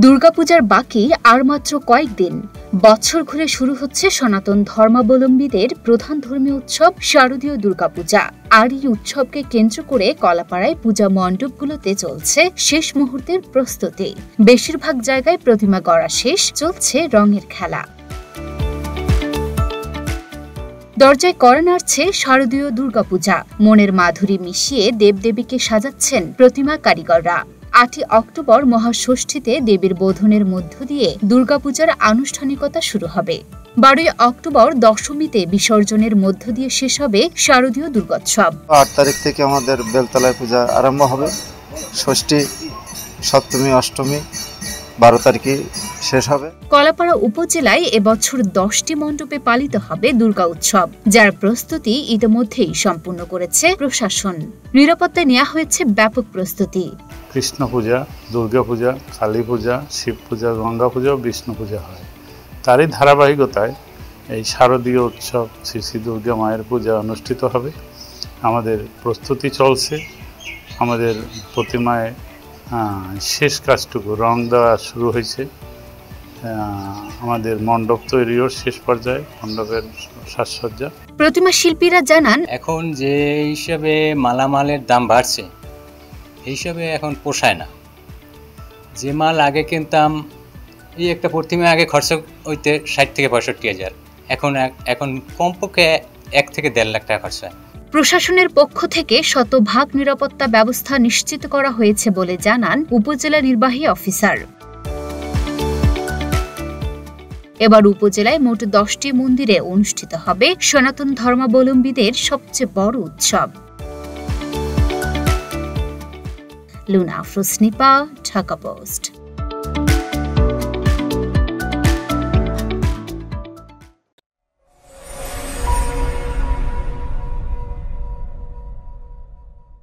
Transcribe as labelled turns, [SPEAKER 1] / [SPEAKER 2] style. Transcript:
[SPEAKER 1] দুর্গাপূজার বাকি আর মাত্র কয়েকদিন। বছর ঘুরে শুরু হচ্ছে সনাতন ধর্মাবলম্বীদের প্রধান ধর্মীয় উৎসব শারদীয় দুর্গাপূজা। আর এই উৎসবকে কেন্দ্র করে কলাপাড়ায় পূজা মণ্ডপগুলোতে চলছে শেষ মুহূর্তের প্রস্তুতি। বেশিরভাগ জায়গায় প্রতিমা গড়া শেষ, চলছে রঙের খেলা। দরজায় কড়া নাড়ছে শারদীয় দুর্গাপূজা। মনের মাধুরী মিশিয়ে দেবদেবীকে সাজাচ্ছেন প্রতিমা কারিগররা। ৮ অক্টোবর মহাষষ্ঠীতে দেবীর বোধনের মধ্য দিয়ে দুর্গাপূজার আনুষ্ঠানিকতা শুরু হবে। ১২ অক্টোবর দশমীতে বিসর্জনের মধ্য দিয়ে শেষ হবে শারদীয় দুর্গোৎসব।
[SPEAKER 2] ৮ তারিখ থেকে আমাদের বেলতলায় পূজা আরম্ভ হবে। ষষ্ঠী, সপ্তমী, অষ্টমী ১২ তারিখে শেষ হবে।
[SPEAKER 1] কলাপাড়া উপজেলায় এবছর ১০টি মণ্ডপে পালিত হবে দুর্গা উৎসব, যার প্রস্তুতি ইতিমধ্যেই সম্পূর্ণ করেছে প্রশাসন। নিরাপত্তায় নেওয়া হয়েছে ব্যাপক প্রস্তুতি।
[SPEAKER 3] কৃষ্ণ পূজা, দুর্গা পূজা, কালী পূজা, শিব পূজা, গঙ্গা পূজা ও বিষ্ণু পূজা হয়। তারই ধারাবাহিকতায় এই শারদীয় উৎসব শ্রী শ্রী দুর্গা মায়ের পূজা অনুষ্ঠিত হবে। আমাদের প্রস্তুতি চলছে। আমাদের প্রতিমায় শেষ কাজটুকু রং দেওয়া শুরু হয়েছে। আমাদের মণ্ডপ তৈরিও শেষ পর্যায়ে, মণ্ডপের সাজসজ্জা।
[SPEAKER 1] প্রতিমা শিল্পীরা জানান,
[SPEAKER 4] এখন যে হিসাবে মালামালের দাম বাড়ছে, এই হিসাবে এখন পোষায় না। যে মাল আগে কিনতাম, এই একটা প্রতিমা আগে খরচ হইতে ৬০ থেকে ৬৫ হাজার, এখন কমপক্ষে ১ থেকে ১.৫ লাখ টাকা খরচ হয়।
[SPEAKER 1] প্রশাসনের পক্ষ থেকে শতভাগ নিরাপত্তা ব্যবস্থা নিশ্চিত করা হয়েছে বলে জানান উপজেলা নির্বাহী অফিসার। এবার উপজেলায় মোট ১০টি মন্দিরে অনুষ্ঠিত হবে সনাতন ধর্মাবলম্বীদের সবচেয়ে বড় উৎসব। লুনা আফরোজ নিপা, ঢাকা পোস্ট।